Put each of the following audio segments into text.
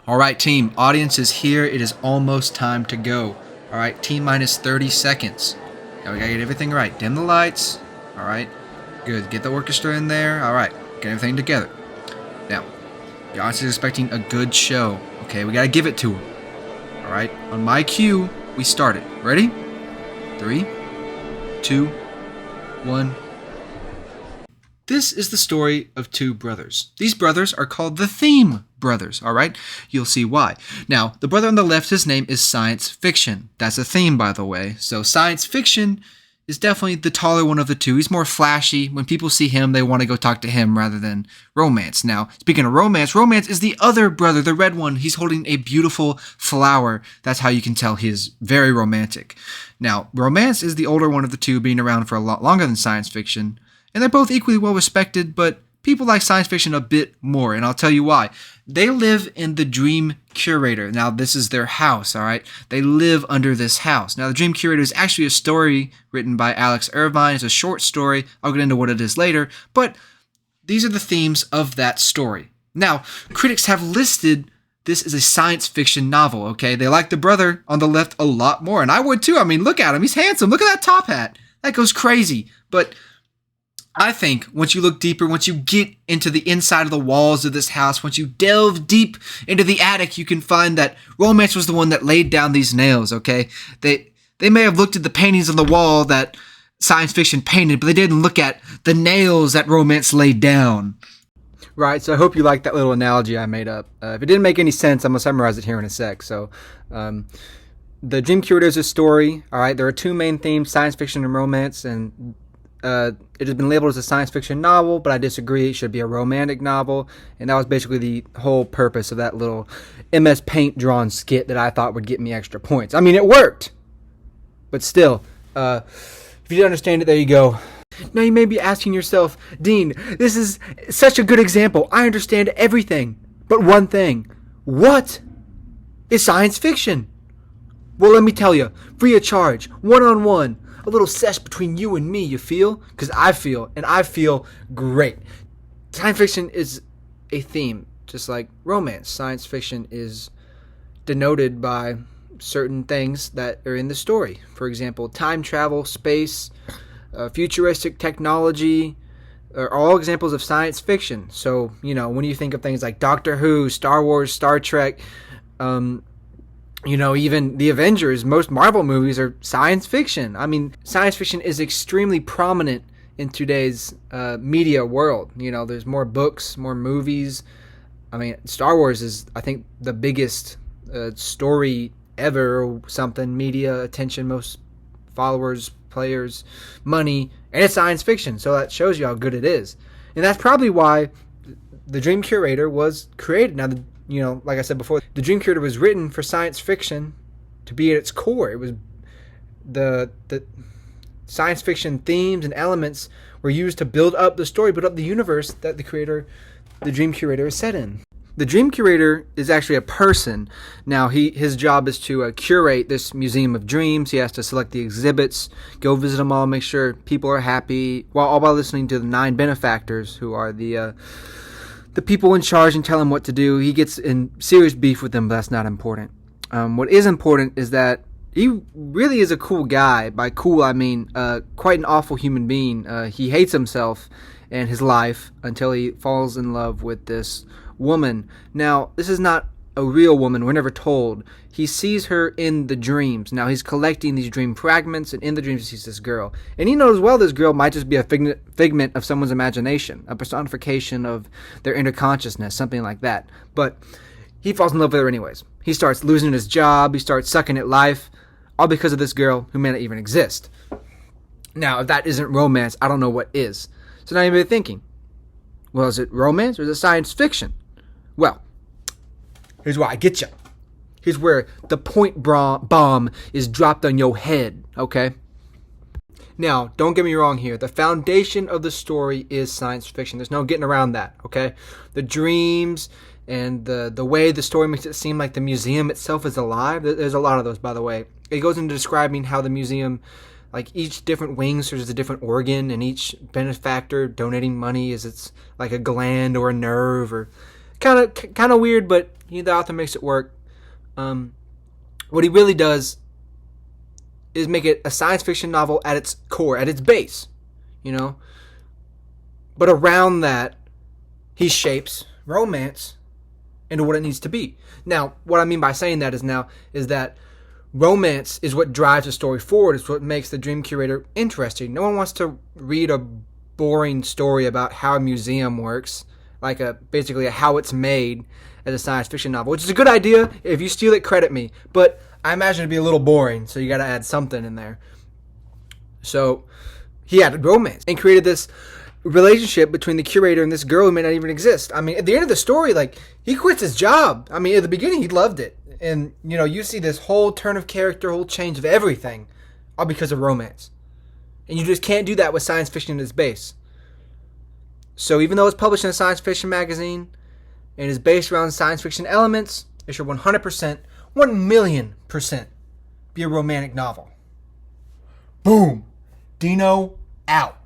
All right, team. Audience is here. It is almost time to go. All right, T minus 30 seconds. Now we gotta get everything right. Dim the lights. All right, good. Get the orchestra in there. All right, get everything together. Now, the audience is expecting a good show. Okay, we gotta give it to them. All right, on my cue, we start it. Ready? 3, 2, 1. This is the story of two brothers. These brothers are called the Theme Brothers, all right? You'll see why. Now, the brother on the left, his name is Science Fiction. That's a theme, by the way. So Science Fiction is definitely the taller one of the two. He's more flashy. When people see him, they want to go talk to him rather than Romance. Now, speaking of Romance, Romance is the other brother, the red one. He's holding a beautiful flower. That's how you can tell he is very romantic. Now, Romance is the older one of the two, being around for a lot longer than Science Fiction. And they're both equally well respected, but people like Science Fiction a bit more, and I'll tell you why. They live in the Dream Curator. Now, this is their house, all right? They live under this house. Now, the Dream Curator is actually a story written by Alex Irvine. It's a short story. I'll get into what it is later, but these are the themes of that story. Now, critics have listed this as a science fiction novel, okay? They like the brother on the left a lot more, and I would too. I mean, look at him. He's handsome. Look at that top hat. That goes crazy, but I think once you look deeper, once you get into the inside of the walls of this house, once you delve deep into the attic, you can find that Romance was the one that laid down these nails, okay? They may have looked at the paintings on the wall that Science Fiction painted, but they didn't look at the nails that Romance laid down. Right, so I hope you liked that little analogy I made up. If it didn't make any sense, I'm going to summarize it here in a sec. So, the Dream Curator is a story, all right? There are two main themes, science fiction and romance, and it has been labeled as a science fiction novel, but I disagree. It should be a romantic novel, and that was basically the whole purpose of that little MS Paint drawn skit that I thought would get me extra points. I mean, it worked, but still, if you didn't understand it, there you go. Now you may be asking yourself, Dean, this is such a good example. I understand everything, but one thing. What is science fiction? Well, let me tell you, free of charge, one-on-one. A little sesh between you and me, you feel? Because I feel, and I feel great. Science fiction is a theme, just like romance. Science fiction is denoted by certain things that are in the story. For example, time travel, space, futuristic technology are all examples of science fiction. So, when you think of things like Doctor Who, Star Wars, Star Trek, even the Avengers, most Marvel movies are science fiction. I mean, science fiction is extremely prominent in today's media world. There's more books, more movies. I mean, Star Wars is, I think, the biggest story ever or something. Media attention, most followers, players, money, and it's science fiction. So that shows you how good it is. And that's probably why the Dream Curator was created. Now, like I said before, the Dream Curator was written for science fiction to be at its core. It was the science fiction themes and elements were used to build up the story, build up the universe that the Dream Curator is set in. The Dream Curator is actually a person. Now, his job is to curate this museum of dreams. He has to select the exhibits, go visit them all, make sure people are happy, all while listening to the 9 benefactors, who are the people in charge, and tell him what to do. He gets in serious beef with them, but that's not important. What is important is that he really is a cool guy. By cool, I mean quite an awful human being. He hates himself and his life until he falls in love with this woman. Now, this is not a real woman. We're never told. He sees her in the dreams. Now, he's collecting these dream fragments, and in the dreams he sees this girl. And he knows well this girl might just be a figment of someone's imagination, a personification of their inner consciousness, something like that. But he falls in love with her anyways. He starts losing his job. He starts sucking at life, all because of this girl who may not even exist. Now, if that isn't romance, I don't know what is. So now you may be thinking, well, is it romance or is it science fiction? Well, here's why I get you. Here's where the point bomb is dropped on your head, okay? Now, don't get me wrong here. The foundation of the story is science fiction. There's no getting around that, okay? The dreams and the way the story makes it seem like the museum itself is alive. There's a lot of those, by the way. It goes into describing how the museum, like each different wing serves a different organ, and each benefactor donating money is it's like a gland or a nerve or kind of weird, but The author makes it work. What he really does is make it a science fiction novel at its core, at its base, But around that, he shapes romance into what it needs to be. Now, what I mean by saying that is that romance is what drives the story forward. It's what makes the Dream Curator interesting. No one wants to read a boring story about how a museum works, like basically how it's made as a science fiction novel, which is a good idea. If you steal it, credit me. But I imagine it'd be a little boring, so you got to add something in there. So he added romance and created this relationship between the curator and this girl who may not even exist. I mean, at the end of the story, he quits his job. I mean, at the beginning, he loved it. And, you see this whole turn of character, whole change of everything, all because of romance. And you just can't do that with science fiction at its base. So even though it's published in a science fiction magazine and is based around science fiction elements, it should 100%, 1,000,000% be a romantic novel. Boom. Dino out.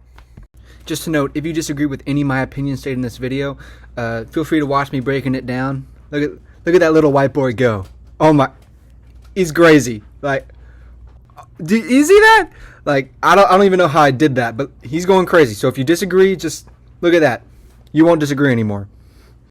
Just to note, if you disagree with any of my opinions stated in this video, feel free to watch me breaking it down. Look at that little white boy go. Oh my, he's crazy. Do you see that? I don't even know how I did that, but he's going crazy. So if you disagree, just look at that. You won't disagree anymore.